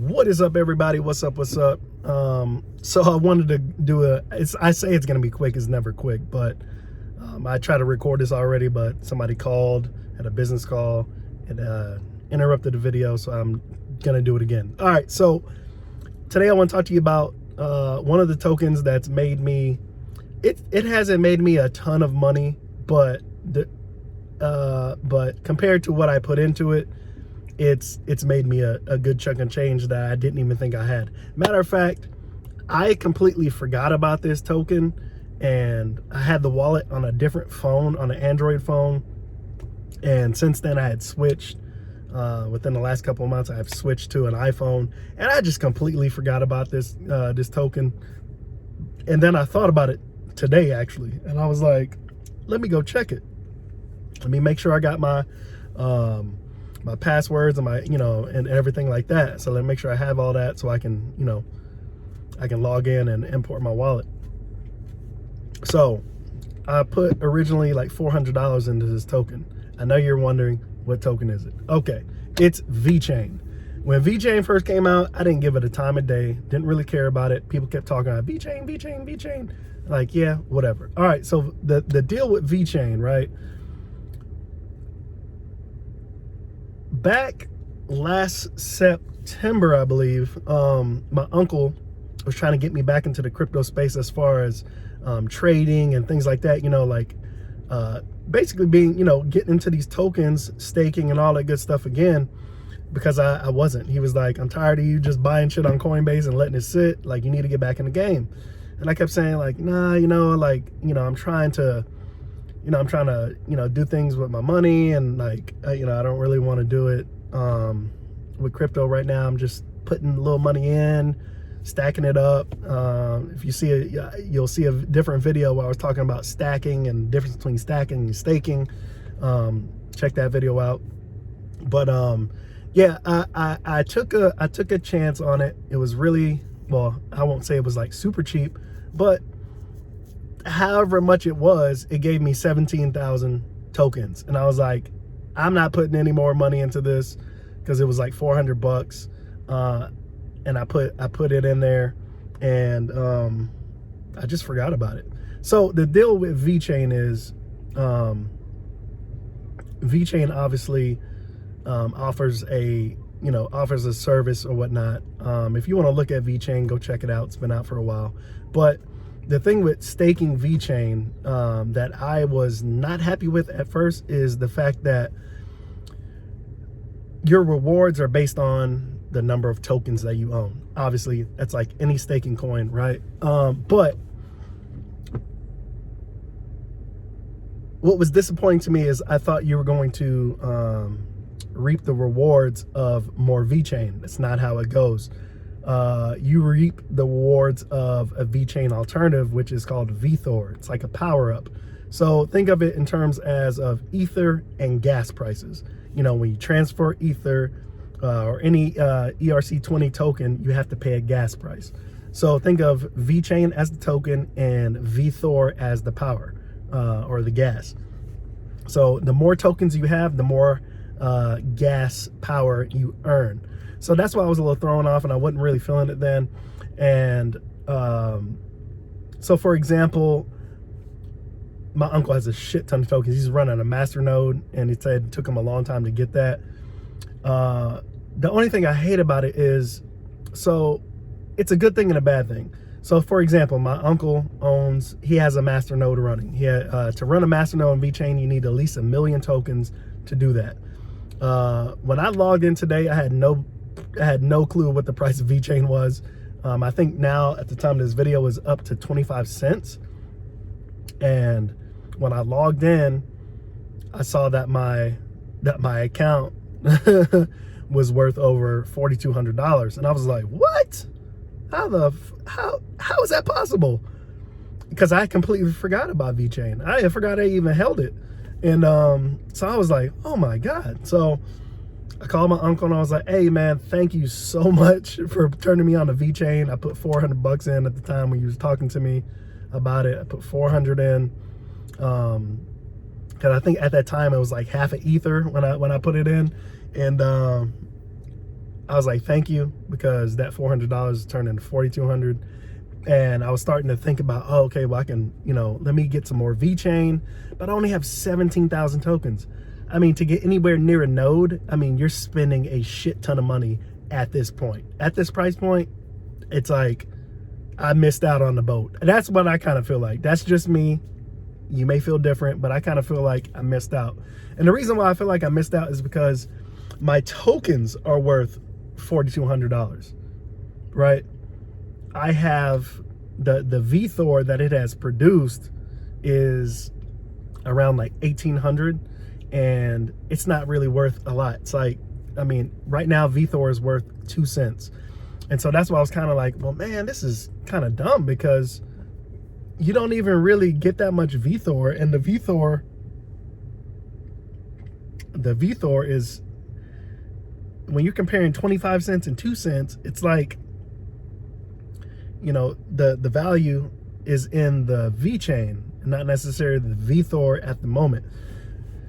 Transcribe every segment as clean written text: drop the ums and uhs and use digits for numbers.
What is up, everybody? What's up? So I wanted to do I say it's gonna be quick. It's never quick, but I tried to record this already, but somebody called, had a business call, and interrupted the video, so I'm gonna do it again. All right, so today I want to talk to you about one of the tokens that's made me, it hasn't made me a ton of money, but compared to what I put into it, it's made me a good chunk of change that I didn't even think I had. Matter of fact, I completely forgot about this token, and I had the wallet on a different phone, on an Android phone, and since then I had switched. Within the last couple of months, I've switched to an iPhone, and I just completely forgot about this this token. And then I thought about it today, actually, and I was like, let me go check it. Let me make sure I got my my passwords and my, and everything like that. So let me make sure I have all that so I can, I can log in and import my wallet. So I put originally like $400 into this token. I know you're wondering, what token is it? Okay, it's Vchain. When Vchain first came out, I didn't give it a time of day, didn't really care about it. People kept talking about Vchain. Like, yeah, whatever. All right, so the deal with Vchain, right? Back last September, I believe, my uncle was trying to get me back into the crypto space as far as trading and things like that, basically being, getting into these tokens, staking and all that good stuff again, because I wasn't. He was like, I'm tired of you just buying shit on Coinbase and letting it sit. Like, you need to get back in the game. And I kept saying, like, nah, I'm trying to, do things with my money, and like, I don't really want to do it with crypto right now. I'm just putting a little money in, stacking it up. If you see you'll see a different video where I was talking about stacking and the difference between stacking and staking. Check that video out. But yeah, I took a chance on it. It was really, well, I won't say it was like super cheap, but however much it was, it gave me 17,000 tokens, and I was like, I'm not putting any more money into this, because it was like 400 bucks, and I put it in there, and I just forgot about it. So the deal with Vchain is, Vchain obviously offers a service or whatnot. If you want to look at Vchain, go check it out. It's been out for a while. But the thing with staking Vchain that I was not happy with at first is the fact that your rewards are based on the number of tokens that you own. Obviously, that's like any staking coin, right? But what was disappointing to me is I thought you were going to reap the rewards of more Vchain. That's not how it goes. You reap the rewards of a Vchain alternative, which is called VchainThor. It's like a power-up. So think of it in terms of ether and gas prices. When you transfer ether or any ERC20 token, you have to pay a gas price. So think of Vchain as the token and VchainThor as the power or the gas. So the more tokens you have, the more gas power you earn. So that's why I was a little thrown off, and I wasn't really feeling it then. And so for example, my uncle has a shit ton of tokens. He's running a master node, and he said it took him a long time to get that. The only thing I hate about it is, so it's a good thing and a bad thing. So for example, my uncle he has a master node running. To run a master node in Vchain, you need at least 1 million tokens to do that. When I logged in today, I had no clue what the price of Vchain was. I think now at the time of this video was up to 25 cents. And when I logged in, I saw that my account was worth over $4,200. And I was like, what? How is that possible? Because I completely forgot about Vchain. I forgot I even held it. And so I was like, oh my God. So I called my uncle and I was like, hey man, thank you so much for turning me on to Vchain. I put 400 bucks in at the time when you was talking to me about it. I put 400 in. Cause I think at that time it was like half an ether when I put it in. And I was like, thank you, because that $400 turned into $4,200. And I was starting to think about, oh, okay, well, I can, let me get some more VChain, but I only have 17,000 tokens. I mean, to get anywhere near a node, I mean, you're spending a shit ton of money at this point. At this price point, it's like, I missed out on the boat. That's what I kind of feel like. That's just me. You may feel different, but I kind of feel like I missed out. And the reason why I feel like I missed out is because my tokens are worth $4,200, right? I have the VThor that it has produced is around like 1,800, and it's not really worth a lot. It's like, I mean, right now VThor is worth 2 cents. And so that's why I was kind of like, well, man, this is kind of dumb, because you don't even really get that much VThor. And the VThor is, when you're comparing 25 cents and 2 cents, it's like, the value is in the VChain, not necessarily the VThor at the moment.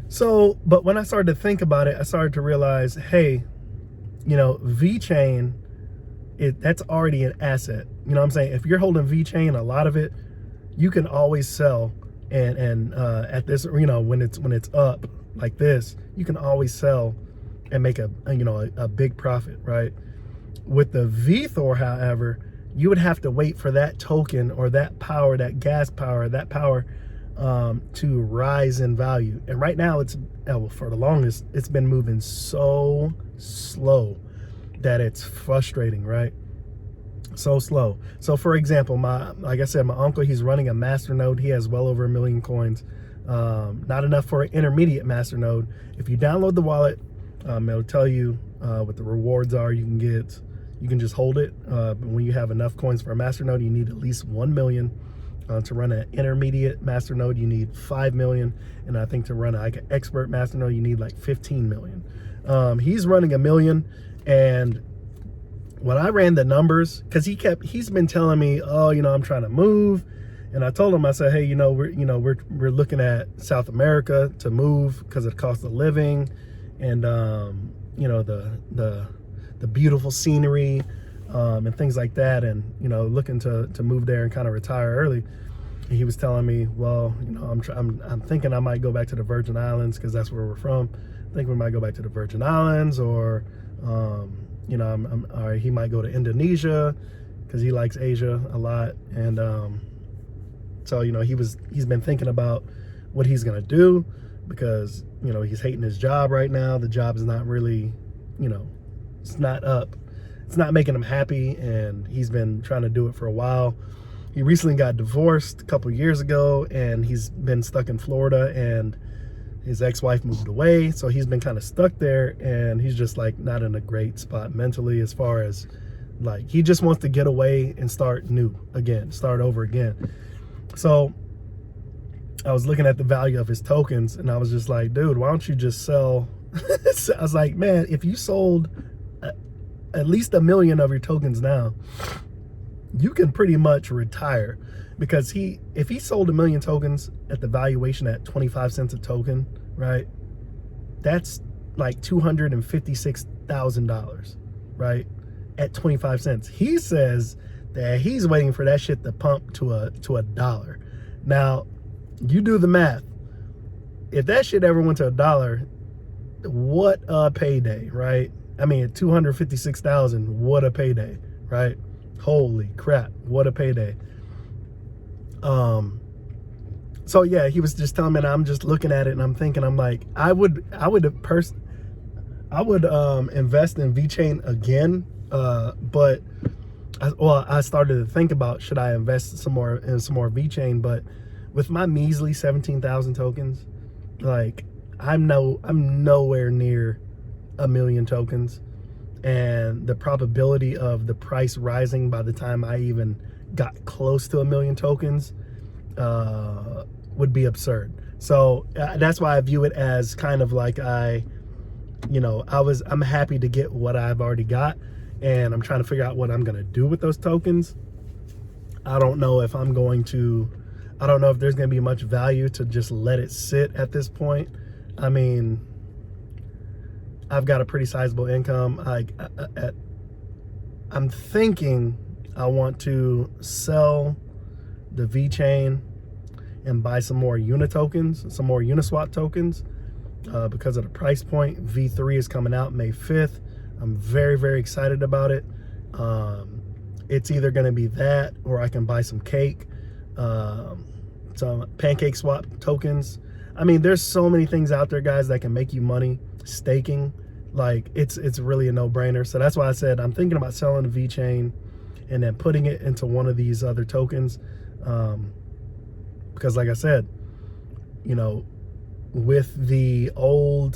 So, but when I started to think about it, I started to realize, hey, VChain, that's already an asset. You know what I'm saying? If you're holding VChain, a lot of it, you can always sell. And at this, when it's up like this, you can always sell and make a big profit, right? With the VThor, however, you would have to wait for that token or that power, that gas power, to rise in value. And right now, for the longest, it's been moving so slow that it's frustrating, right? So slow. So for example, like I said, my uncle, he's running a master node. He has well over 1 million coins. Not enough for an intermediate master node. If you download the wallet, it'll tell you what the rewards are. You can just hold it. But when you have enough coins for a master node, you need at least 1 million. To run an intermediate master node, you need 5 million. And I think to run an expert master node, you need like 15 million. He's running 1 million. And when I ran the numbers, because he's been telling me, oh, I'm trying to move. And I told him, I said, hey, we're looking at South America to move because of the cost of living and the beautiful scenery and things like that, and looking to move there and kind of retire early. And he was telling me, well, I'm thinking I might go back to the Virgin Islands, because that's where we're from. I think we might go back to the Virgin Islands, or or he might go to Indonesia, because he likes Asia a lot. And so he's been thinking about what he's gonna do, because he's hating his job right now. The job is not really, it's not making him happy, and he's been trying to do it for a while. He recently got divorced a couple years ago, and he's been stuck in Florida, and his ex-wife moved away, so he's been kind of stuck there, and he's just like not in a great spot mentally, as far as like he just wants to get away and start over again. So I was looking at the value of his tokens, and I was just like, dude, why don't you just sell? I was like, man, if you sold at least 1 million of your tokens now, you can pretty much retire. Because if he sold 1 million tokens at the valuation at 25 cents a token, right, that's like $256,000, right, at 25 cents. He says that he's waiting for that shit to pump to a dollar. Now, you do the math. If that shit ever went to $1, what a payday, right? I mean, 256,000, what a payday, right? Holy crap, what a payday. So yeah, he was just telling me, and I'm just looking at it, and I'm thinking, I'm like, I would invest in VChain again, but I started to think about, should I invest some more in some more VChain? But with my measly 17,000 tokens, like I'm nowhere near 1 million tokens, and the probability of the price rising by the time I even got close to 1 million tokens would be absurd. So that's why I view it as kind of like I'm happy to get what I've already got, and I'm trying to figure out what I'm gonna do with those tokens. I don't know if there's gonna be much value to just let it sit at this point. I mean, I've got a pretty sizable income. I'm thinking I want to sell the VChain and buy some more Uni tokens, some more Uniswap tokens, because of the price point. V3 is coming out May 5th. I'm very, very excited about it. It's either going to be that, or I can buy some cake, some pancake swap tokens. I mean, there's so many things out there, guys, that can make you money. Staking, like it's really a no-brainer. So that's why I said I'm thinking about selling the VChain and then putting it into one of these other tokens, because like I said, you know, with the old,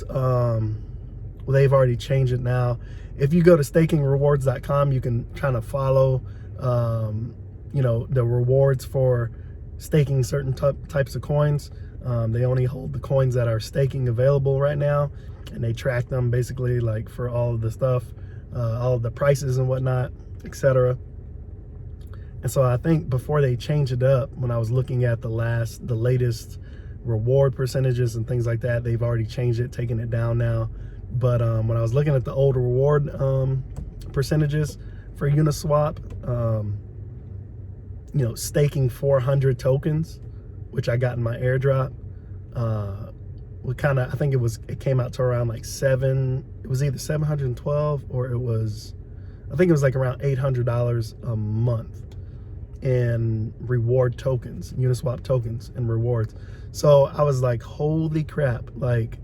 they've already changed it now. If you go to stakingrewards.com, you can kind of follow, you know, the rewards for staking certain types of coins. They only hold the coins that are staking available right now, and they track them basically, like, for all of the stuff, all of the prices and whatnot, etc. And so I think before they change it up, when I was looking at the latest reward percentages and things like that, they've already changed it, taken it down now. But when I was looking at the old reward percentages for Uniswap, you know, staking 400 tokens, which I got in my airdrop, we kind of, I think it came out to around like it was either 712 or I think it was like around $800 a month in reward tokens, Uniswap tokens and rewards. So I was like, holy crap, like,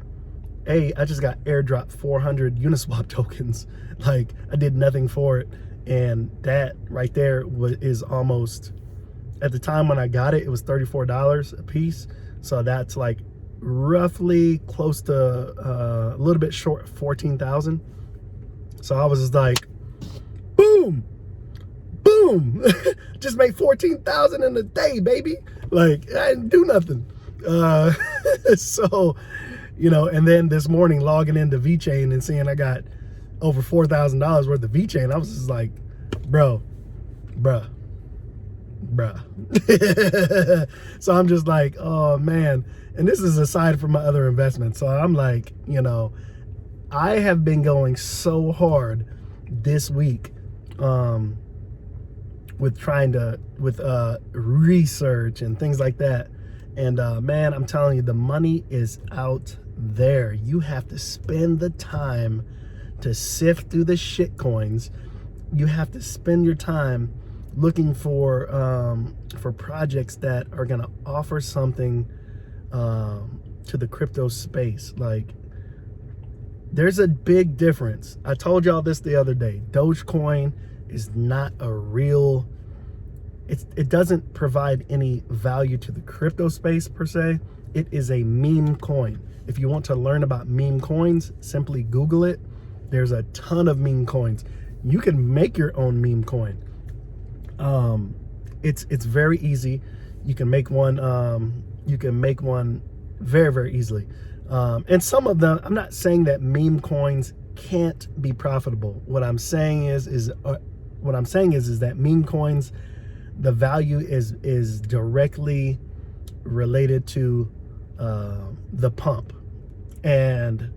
hey, I just got airdropped 400 Uniswap tokens. Like, I did nothing for it. And that right there is almost, at the time when I got it, it was $34 a piece. So that's like roughly close to a little bit short of 14,000. So I was just like, boom, boom, just made 14,000 in a day, baby. Like, I didn't do nothing. So, you know, and then this morning logging into VChain and seeing I got over $4,000 worth of VChain, I was just like, bruh. So I'm just like, oh man. And this is aside from my other investments. So I'm like, you know, I have been going so hard this week with research and things like that. And man, I'm telling you, the money is out there. You have to spend the time to sift through the shit coins. You have to spend your time looking for projects that are going to offer something to the crypto space. Like, there's a big difference. I told y'all this the other day. Dogecoin is not a real, it doesn't provide any value to the crypto space per se. It is a meme coin. If you want to learn about meme coins, simply Google it. There's a ton of meme coins. You can make your own meme coin. It's very easy. You can make one very, very easily. And some of them, I'm not saying that meme coins can't be profitable. What I'm saying is that meme coins, the value is directly related to the pump, and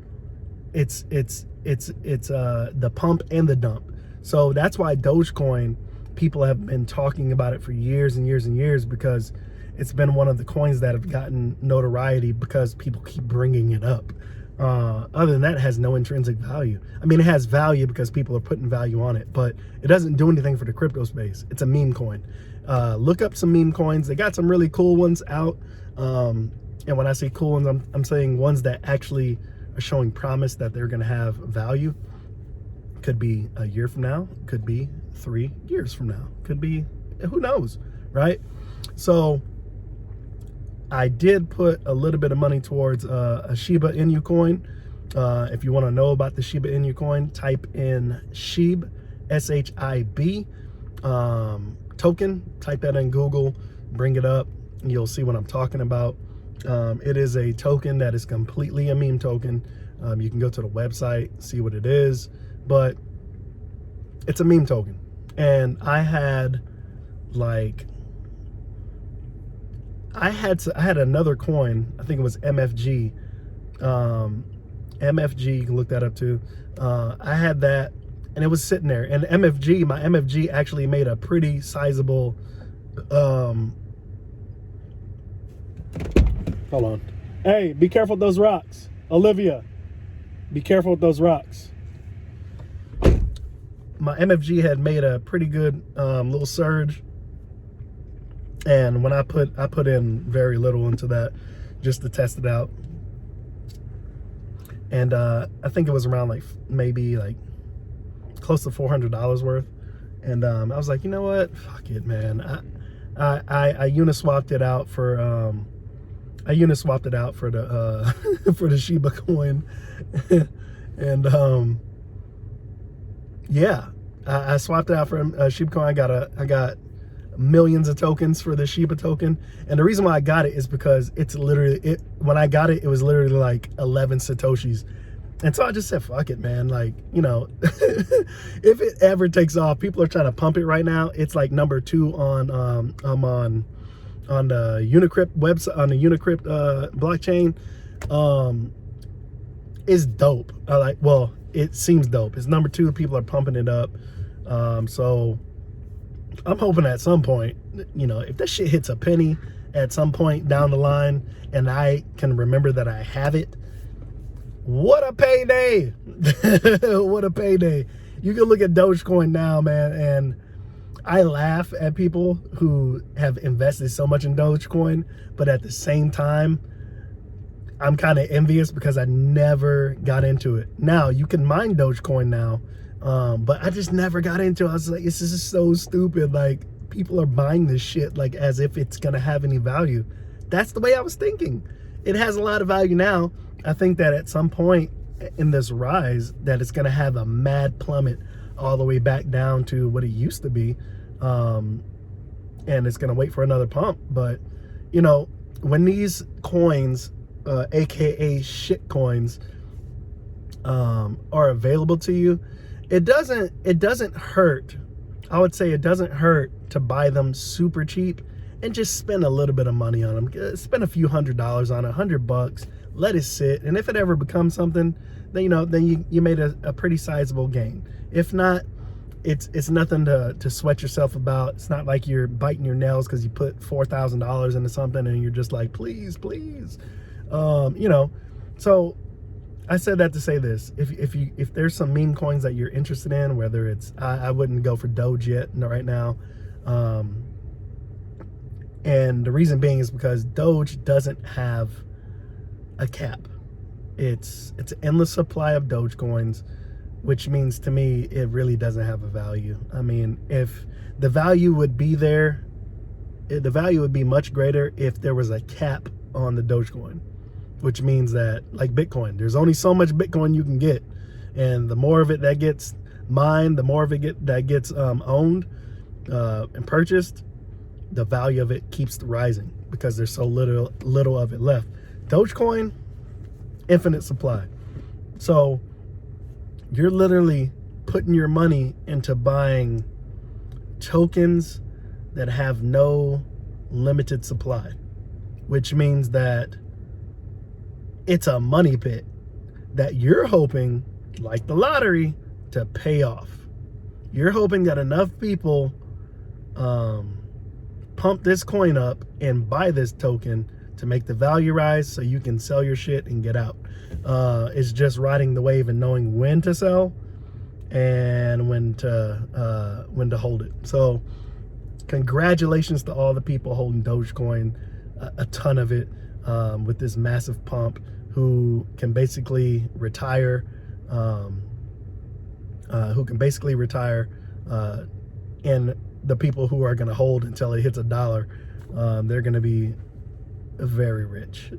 it's the pump and the dump. So that's why Dogecoin, people have been talking about it for years and years and years, because it's been one of the coins that have gotten notoriety because people keep bringing it up. Other than that, it has no intrinsic value. I mean, it has value because people are putting value on it, but it doesn't do anything for the crypto space. It's a meme coin. Look up some meme coins. They got some really cool ones out. And when I say cool ones, I'm saying ones that actually are showing promise that they're going to have value. Could be a year from now, could be 3 years from now, could be, who knows, right? So I did put a little bit of money towards a Shiba Inu coin. If you want to know about the Shiba Inu coin, type in SHIB, S-H-I-B, token, type that in Google, bring it up, and you'll see what I'm talking about. It is a token that is completely a meme token. You can go to the website, see what it is, but it's a meme token. And I had another coin, I think it was MFG, MFG, you can look that up too. I had that, and it was sitting there. And MFG, my MFG actually made a pretty sizable. Hold on. Hey, be careful with those rocks, Olivia. Be careful with those rocks. My MFG had made a pretty good little surge, and when I put in very little into that just to test it out, and I think it was around like maybe like close to $400 worth, and I was like, you know what, fuck it, man. I uniswapped it out for the for the Shiba coin. And yeah, I swapped it out for Shiba coin. I got millions of tokens for the Shiba token, and the reason why I got it is because it's literally when I got it, it was literally like 11 satoshis. And so I just said, fuck it, man. Like, you know, if it ever takes off, people are trying to pump it right now. It's like number 2 on the Unicrypt website, on the Unicrypt blockchain. It's dope. Well, it seems dope. It's number 2. People are pumping it up. So I'm hoping at some point, you know, if that shit hits a penny at some point down the line, and I can remember that I have it, what a payday. What a payday. You can look at Dogecoin now, man, and I laugh at people who have invested so much in Dogecoin, but at the same time, I'm kind of envious because I never got into it. Now, you can mine Dogecoin now, but I just never got into it. I was like, this is so stupid. Like, people are buying this shit like as if it's going to have any value. That's the way I was thinking. It has a lot of value now. I think that at some point in this rise that it's going to have a mad plummet all the way back down to what it used to be. And it's going to wait for another pump. But, you know, when these coins, AKA shit coins, are available to you, it doesn't hurt. I would say it doesn't hurt to buy them super cheap and just spend a little bit of money on them. Spend a few $100s on it, $100, let it sit. And if it ever becomes something, then, you know, then you made a pretty sizable gain. If not, it's nothing to sweat yourself about. It's not like you're biting your nails because you put $4,000 into something and you're just like, please, please. You know, so I said that to say this: if there's some meme coins that you're interested in, whether it's I wouldn't go for Doge yet, no, right now, and the reason being is because Doge doesn't have a cap. It's an endless supply of Doge coins, which means to me it really doesn't have a value. I mean, if the value would be there, the value would be much greater if there was a cap on the Dogecoin, which means that, like Bitcoin, there's only so much Bitcoin you can get, and the more of it that gets mined, the more of it that gets owned and purchased, the value of it keeps rising because there's so little of it left. Dogecoin, infinite supply. So you're literally putting your money into buying tokens that have no limited supply, which means that it's a money pit that you're hoping, like the lottery, to pay off. You're hoping that enough people pump this coin up and buy this token to make the value rise so you can sell your shit and get out. It's just riding the wave and knowing when to sell and when to hold it. So congratulations to all the people holding Dogecoin, a ton of it, with this massive pump, who can basically retire, and the people who are going to hold until it hits $1, they're going to be very rich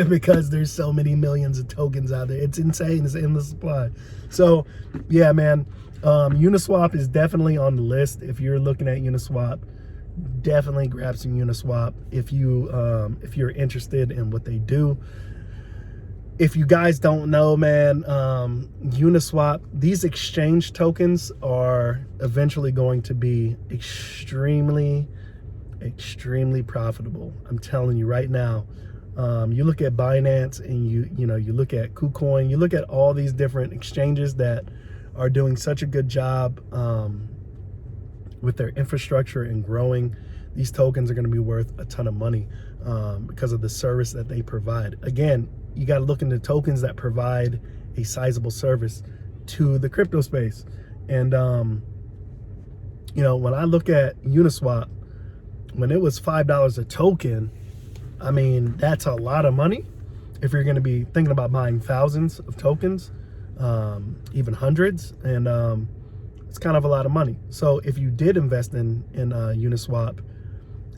because there's so many millions of tokens out there. It's insane. It's endless supply. So yeah, man, Uniswap is definitely on the list. If you're looking at Uniswap, definitely grab some Uniswap if you're interested in what they do. If you guys don't know, man, Uniswap, these exchange tokens are eventually going to be extremely profitable. I'm telling you right now, You look at Binance, and you look at KuCoin, you look at all these different exchanges that are doing such a good job with their infrastructure and growing. These tokens are going to be worth a ton of money because of the service that they provide. Again, you got to look into tokens that provide a sizable service to the crypto space. And when I look at Uniswap, when it was $5 a token, I mean, that's a lot of money if you're going to be thinking about buying thousands of tokens, even hundreds, and it's kind of a lot of money. So if you did invest in Uniswap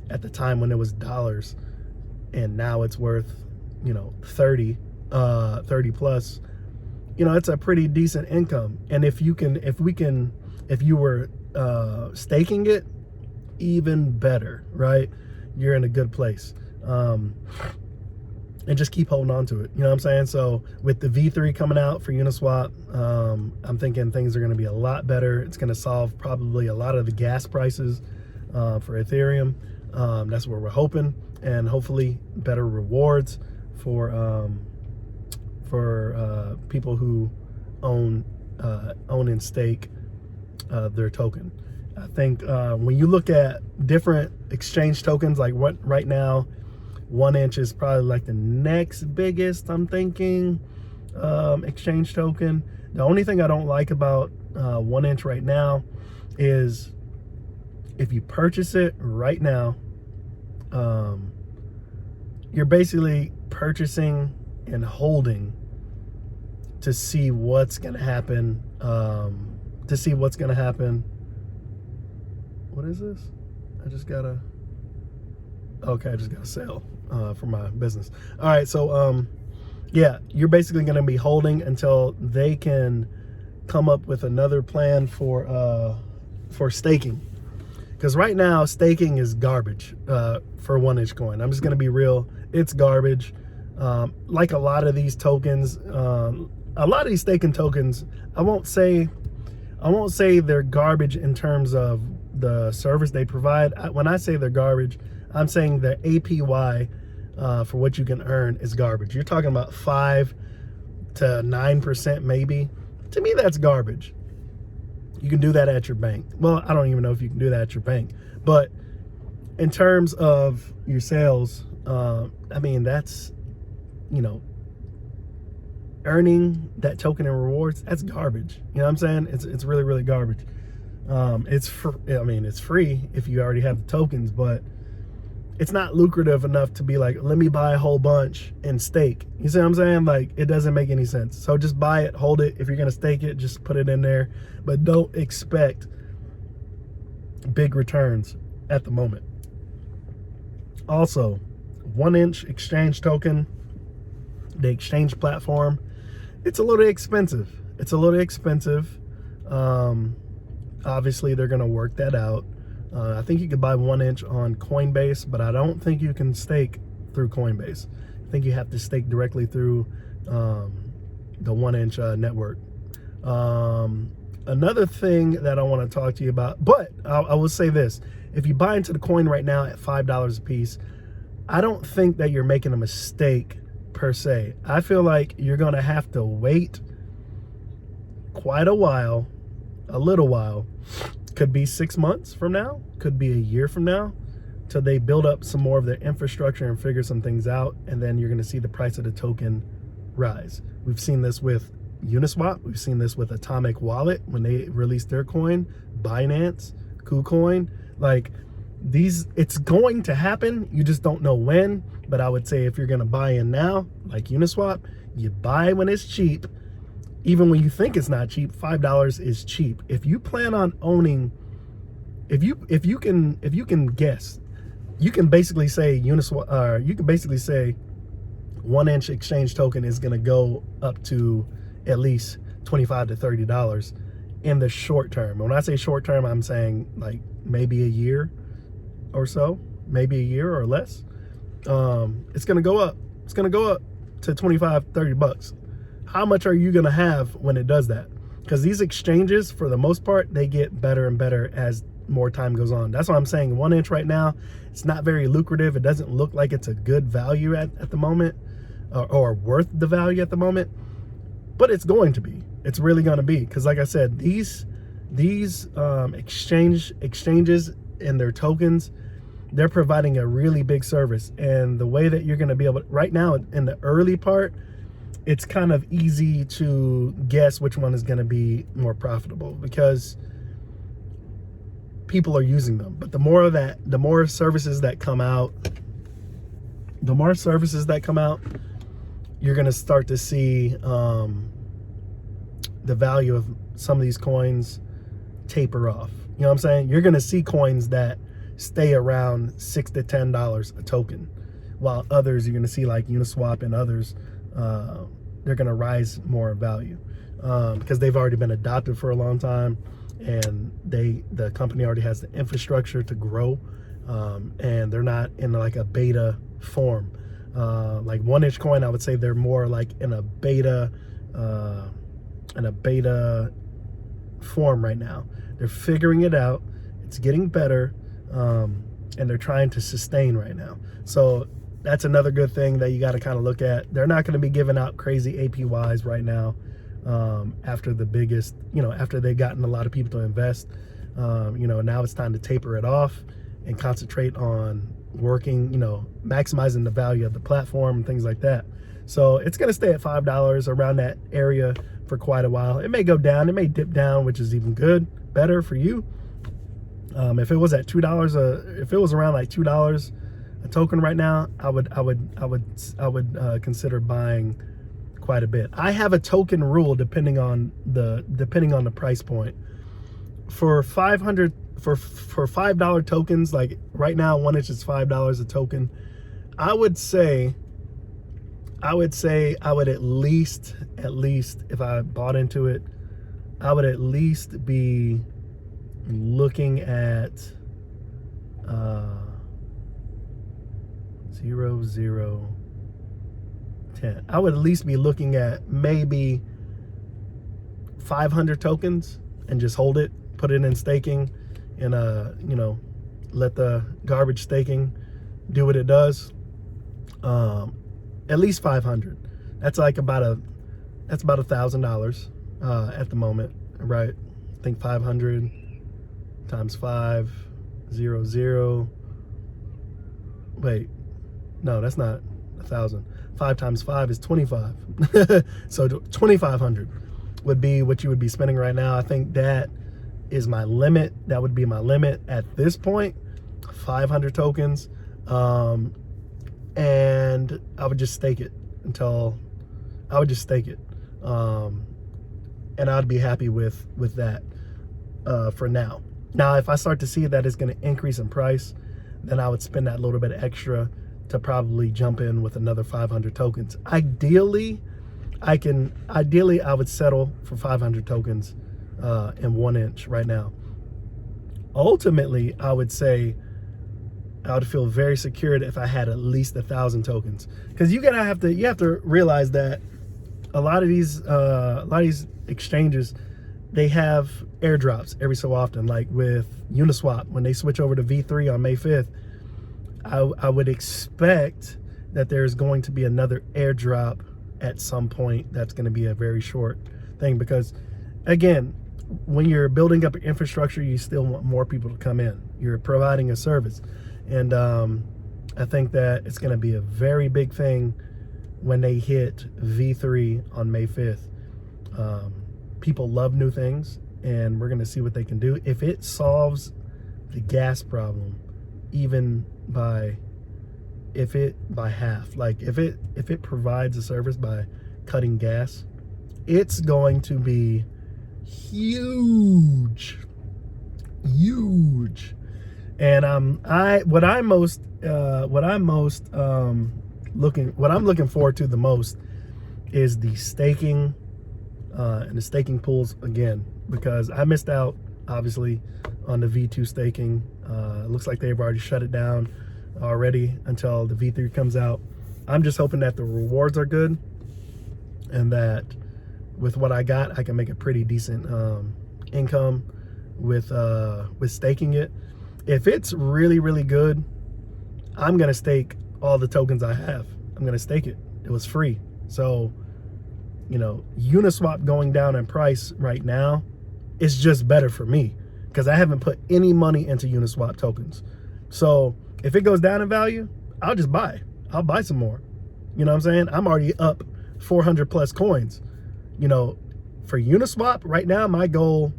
at the time when it was dollars, and now it's worth 30 plus, it's a pretty decent income. And if you were staking it, even better, right? You're in a good place. And just keep holding on to it. You know what I'm saying? So with the V3 coming out for Uniswap, I'm thinking things are going to be a lot better. It's going to solve probably a lot of the gas prices for Ethereum. That's what we're hoping, and hopefully better rewards for people who own and stake their token. I think when you look at different exchange tokens, like what right now, 1inch is probably like the next biggest, I'm thinking, exchange token. The only thing I don't like about 1inch right now is if you purchase it right now, you're basically purchasing and holding to see what's going to happen, What is this? I just got a sale for my business. All right, so yeah, you're basically going to be holding until they can come up with another plan for staking. Because right now, staking is garbage for 1inch coin. I'm just going to be real. It's garbage. Like a lot of these tokens, a lot of these staking tokens, I won't say they're garbage in terms of the service they provide. When I say they're garbage, I'm saying the APY for what you can earn is garbage. You're talking about 5 to 9% maybe. To me, that's garbage. You can do that at your bank. Well, I don't even know if you can do that at your bank. But in terms of your sales, I mean, that's, earning that token and rewards, that's garbage. You know what I'm saying? It's really, really garbage. It's free if you already have the tokens, but it's not lucrative enough to be like, let me buy a whole bunch and stake. You see what I'm saying? Like, it doesn't make any sense. So just buy it, hold it. If you're going to stake it, just put it in there, but don't expect big returns at the moment. Also, 1inch exchange token, the exchange platform, it's a little expensive. Obviously, they're going to work that out. I think you could buy 1inch on Coinbase, but I don't think you can stake through Coinbase. I think you have to stake directly through the 1inch network. Another thing that I want to talk to you about, but I will say this. If you buy into the coin right now at $5 a piece, I don't think that you're making a mistake per se. I feel like you're going to have to wait quite a little while. Could be 6 months from now, could be a year from now, till they build up some more of their infrastructure and figure some things out, and then you're going to see the price of the token rise. We've seen this with Uniswap, we've seen this with Atomic Wallet when they released their coin, Binance, KuCoin. Like, these, it's going to happen, you just don't know when. But I would say if you're going to buy in now, like Uniswap, you buy when it's cheap. Even when you think it's not cheap, $5 is cheap. If you plan on owning, if you can guess, you can basically say Uniswap, you can basically say 1inch exchange token is going to go up to at least $25 to $30 in the short term. When I say short term, I'm saying like maybe a year or so, maybe a year or less. It's going to go up. It's going to go up to 25, 30 bucks. How much are you going to have when it does that? Because these exchanges, for the most part, they get better and better as more time goes on. That's why I'm saying 1 inch right now, it's not very lucrative. It doesn't look like it's a good value at the moment, or worth the value at the moment, but it's going to be. It's really going to be, because like I said, these exchanges and their tokens, they're providing a really big service. And the way that you're going to be able to, right now in the early part, it's kind of easy to guess which one is going to be more profitable, because people are using them. But the more services that come out, you're going to start to see the value of some of these coins taper off. You know what I'm saying? You're going to see coins that stay around $6 to $10 a token, while others, you're going to see like Uniswap and others, they're going to rise more in value, because they've already been adopted for a long time, and the company already has the infrastructure to grow, and they're not in like a beta form. Like 1 inch coin, I would say they're more like in a beta form right now. They're figuring it out. It's getting better, and they're trying to sustain right now. So that's another good thing that you got to kind of look at. They're not going to be giving out crazy APYs right now, after the biggest, after they've gotten a lot of people to invest. Now it's time to taper it off and concentrate on working, maximizing the value of the platform and things like that. So it's going to stay at $5 around that area for quite a while. It may go down, it may dip down, which is even better for you. If it was at $2, if it was around like $2 a token right now, I would consider buying quite a bit. I have a token rule depending on the price point. For $5 tokens, like right now 1 inch is $5 a token. I would say I would at least if I bought into it, I would at least be looking at 0, 0, 10. I would at least be looking at maybe 500 tokens and just hold it, put it in staking, and let the garbage staking do what it does. At least 500. That's like about $1,000 at the moment, right? I think 500 times 5, 0, 0. Wait, no, that's not 1,000. 5 times 5 is 25. So 2,500 would be what you would be spending right now. I think that is my limit. That would be my limit at this point. 500 tokens. And I would just stake it and I'd be happy with that for now. Now, if I start to see that it's going to increase in price, then I would spend that little bit extra to probably jump in with another 500 tokens. Ideally, I would settle for 500 tokens in 1 inch right now. Ultimately, I would say I would feel very secured if I had at least 1,000 tokens, because you have to realize that a lot of these exchanges, they have airdrops every so often. Like with Uniswap, when they switch over to V3 on May 5th, I would expect that there's going to be another airdrop at some point. That's going to be a very short thing, because again, when you're building up your infrastructure, you still want more people to come in. You're providing a service. And I think that it's going to be a very big thing when they hit V3 on May 5th. People love new things, and we're going to see what they can do. If it solves the gas problem, even by half, like if it provides a service by cutting gas, it's going to be huge. And what I'm looking forward to the most is the staking and the staking pools again, because I missed out obviously on the V2 staking. It looks like they've already shut it down already until the V3 comes out. I'm just hoping that the rewards are good, and that with what I got, I can make a pretty decent income with staking it. If it's really, really good, I'm gonna stake all the tokens I have. I'm gonna stake it. It was free. So, you know, Uniswap going down in price right now is just better for me because I haven't put any money into Uniswap tokens. So if it goes down in value, I'll just buy. I'll buy some more. You know what I'm saying? I'm already up 400 plus coins. You know, for Uniswap right now, my goal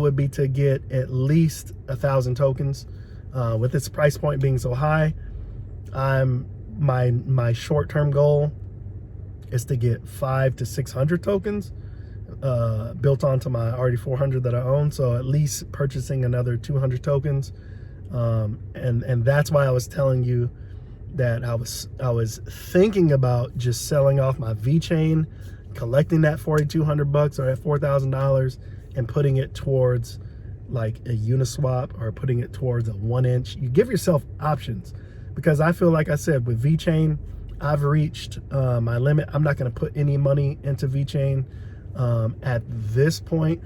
would be to get at least 1,000 tokens. With its price point being so high, my short-term goal is to get 500 to 600 tokens built onto my already 400 that I own. So at least purchasing another 200 tokens. And that's why I was telling you that I was thinking about just selling off my VChain, collecting that $4,200 or at $4,000 and putting it towards like a Uniswap or putting it towards a 1-inch. You give yourself options, because I feel like I said with VChain, I've reached my limit. I'm not going to put any money into VChain at this point.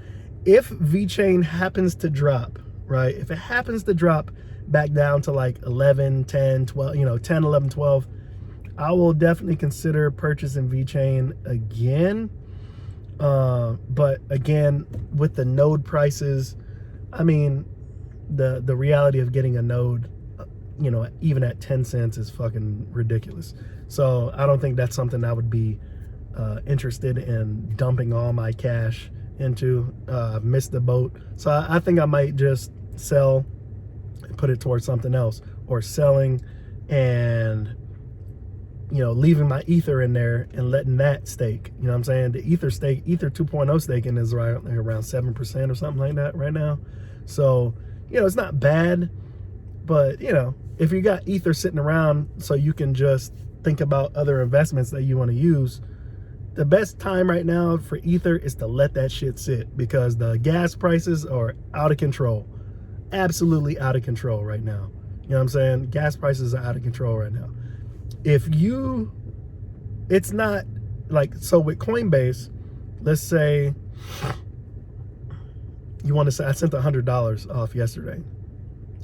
If VChain happens to drop, right? If it happens to drop back down to like 11, 10, 12, you know, 10, 11, 12, I will definitely consider purchasing VChain again. But again, with the node prices, I mean, the reality of getting a node, you know, even at 10 cents is fucking ridiculous. So I don't think that's something I would be interested in dumping all my cash into. I've missed the boat. So I think I might just sell and put it towards something else, or selling and, you know, leaving my Ether in there and letting that stake. You know what I'm saying? The Ether 2.0 staking is right around 7% or something like that right now. So, you know, it's not bad, but, you know, if you got Ether sitting around so you can just think about other investments that you want to use, the best time right now for Ether is to let that shit sit, because the gas prices are out of control. Absolutely out of control right now. You know what I'm saying? Gas prices are out of control right now. It's not like, so with Coinbase, let's say you want to say I sent $100 off yesterday.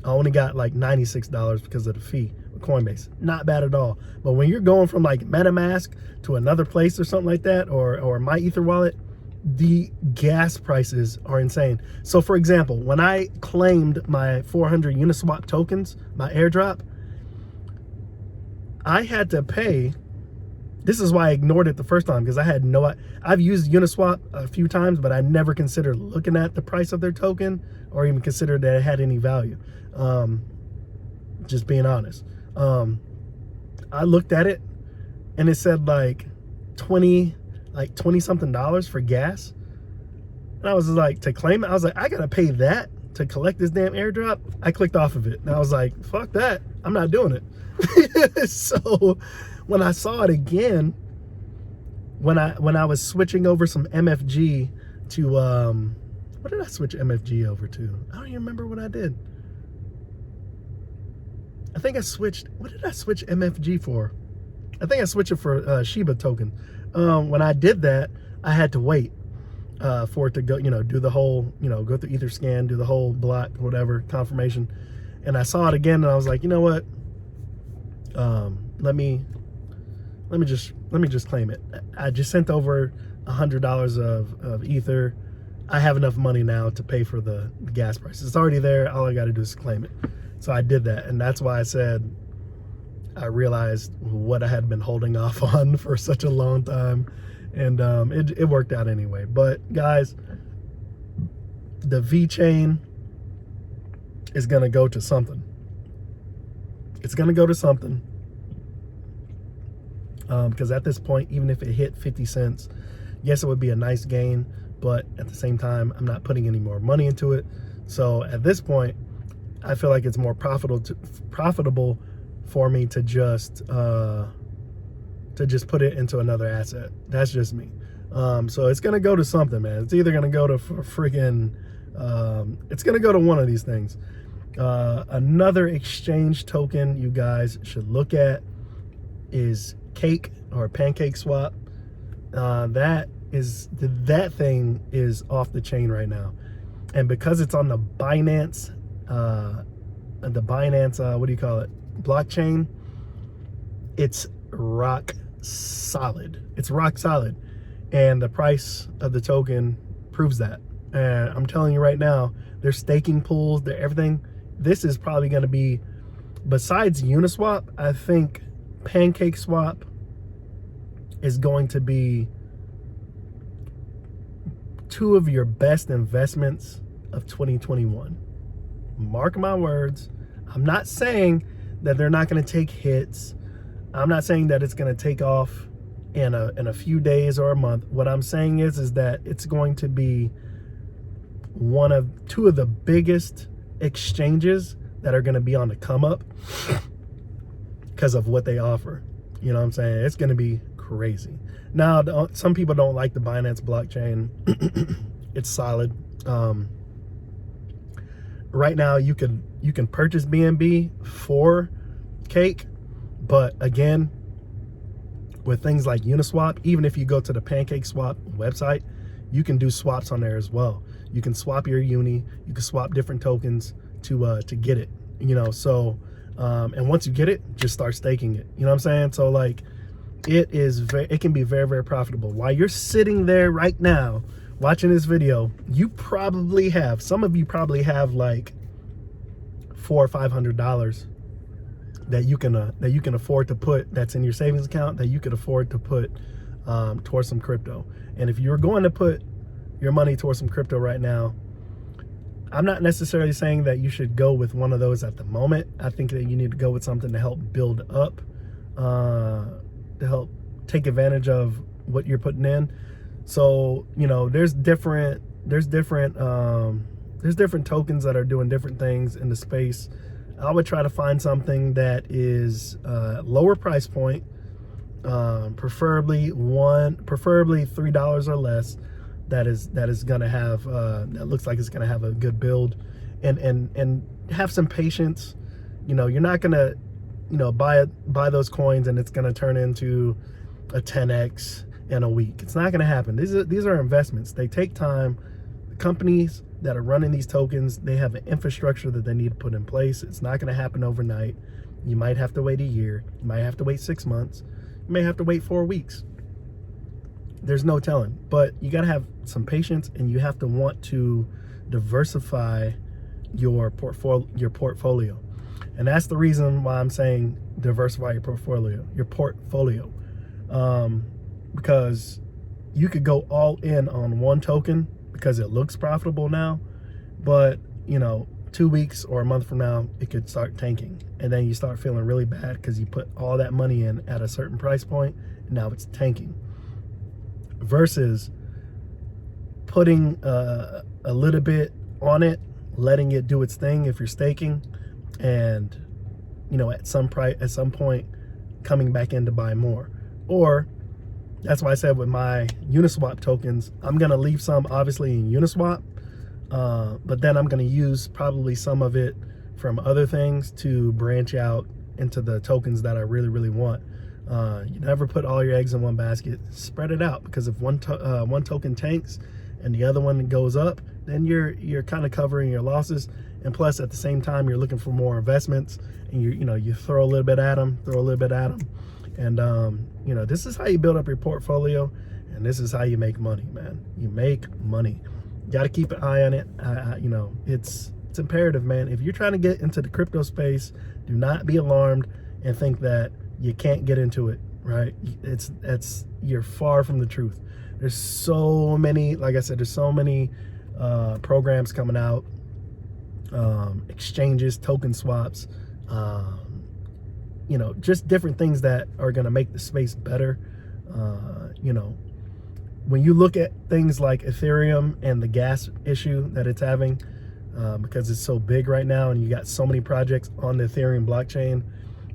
I only got like $96 because of the fee with Coinbase. Not bad at all. But when you're going from like MetaMask to another place or something like that, or my Ether wallet, the gas prices are insane. So for example, when I claimed my 400 Uniswap tokens, my airdrop, I had to pay. This is why I ignored it the first time, because I've used Uniswap a few times, but I never considered looking at the price of their token or even considered that it had any value. Just being honest. I looked at it and it said like 20 something dollars for gas. And I was like, to claim it, I was like, I gotta pay that to collect this damn airdrop. I clicked off of it and I was like, fuck that, I'm not doing it. So when I saw it again, when I was switching over some MFG to what did I switch MFG over to? I don't even remember what I did. I think I switched, what did I switch MFG for? I think I switched it for Shiba token. When I did that, I had to wait for it to go, you know, do the whole, you know, go through Etherscan, do the whole block, whatever, confirmation. And I saw it again and I was like, you know what? Let me just claim it. I just sent over $100 of Ether. I have enough money now to pay for the gas prices. It's already there. All I got to do is claim it. So I did that, and that's why I said I realized what I had been holding off on for such a long time, and it worked out anyway. But guys, the VChain is gonna go to something. It's gonna go to something, because at this point, even if it hit 50 cents, yes, it would be a nice gain, but at the same time, I'm not putting any more money into it. So at this point, I feel like it's more profitable for me to just put it into another asset. That's just me. So it's gonna go to something, man. It's either gonna go to freaking, it's gonna go to one of these things. Another exchange token you guys should look at is Cake or Pancake Swap. That that thing is off the chain right now. And because it's on the Binance, what do you call it, blockchain, it's rock solid. It's rock solid. And the price of the token proves that. And I'm telling you right now, their staking pools, their everything, this is probably going to be, besides Uniswap, I think PancakeSwap is going to be two of your best investments of 2021. Mark my words. I'm not saying that they're not going to take hits. I'm not saying that it's going to take off in a few days or a month. What I'm saying is that it's going to be two of the biggest exchanges that are going to be on the come up because of what they offer. You know what I'm saying? It's going to be crazy. Now, some people don't like the Binance blockchain. It's solid. Right now, you can purchase BNB for Cake, but again, with things like Uniswap, even if you go to the PancakeSwap website, you can do swaps on there as well. You can swap your Uni, you can swap different tokens to get it. You know, so and once you get it, just start staking it. You know what I'm saying? So like, it can be very, very profitable. While you're sitting there right now watching this video, you probably have, some of you probably have like $400 or $500 that you can afford to put, that's in your savings account, that you could afford to put towards some crypto. And if you're going to put your money towards some crypto right now, I'm not necessarily saying that you should go with one of those at the moment. I think that you need to go with something to help build up, to help take advantage of what you're putting in. So, you know, there's different tokens that are doing different things in the space. I would try to find something that is lower price point, preferably $3 or less, that is gonna have that looks like it's gonna have a good build, and have some patience. You know, you're not gonna, you know, buy those coins and it's gonna turn into a 10x in a week. It's not gonna happen. These are investments. They take time. The companies that are running these tokens, they have an infrastructure that they need to put in place. It's not gonna happen overnight. You might have to wait a year. You might have to wait 6 months. You may have to wait 4 weeks. There's no telling, but you got to have some patience, and you have to want to diversify your portfolio. And that's the reason why I'm saying diversify your portfolio, because you could go all in on one token because it looks profitable now, but you know, 2 weeks or a month from now, it could start tanking, and then you start feeling really bad because you put all that money in at a certain price point, and now it's tanking. Versus putting a little bit on it, letting it do its thing if you're staking, and you know, at some point coming back in to buy more. Or that's why I said with my Uniswap tokens, I'm gonna leave some obviously in Uniswap, but then I'm gonna use probably some of it from other things to branch out into the tokens that I really, really want. You never put all your eggs in one basket. Spread it out, because if one token tanks and the other one goes up, then you're kind of covering your losses. And plus, at the same time, you're looking for more investments, and you throw a little bit at them, and you know, this is how you build up your portfolio, and this is how you make money, man. You make money. You got to keep an eye on it. You know, it's imperative, man. If you're trying to get into the crypto space, do not be alarmed and think that you can't get into it, right? You're far from the truth. There's so many, like I said, there's so many programs coming out, exchanges, token swaps, you know, just different things that are going to make the space better. You know, when you look at things like Ethereum and the gas issue that it's having, because it's so big right now, and you got so many projects on the Ethereum blockchain,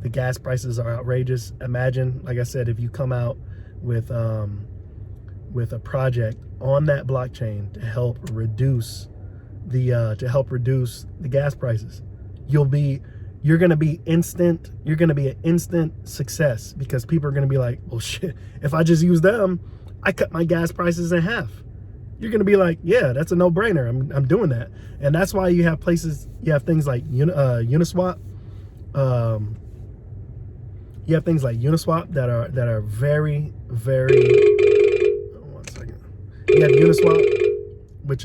the gas prices are outrageous. Imagine, like I said, if you come out with a project on that blockchain to help reduce the gas prices, you're gonna be an instant success, because people are gonna be like, well, shit, if I just use them, I cut my gas prices in half. You're going to be like, yeah, that's a no-brainer. I'm doing that. And that's why you have places, you have things like Uniswap. You have things like Uniswap that are very, very, one second. You have Uniswap, which is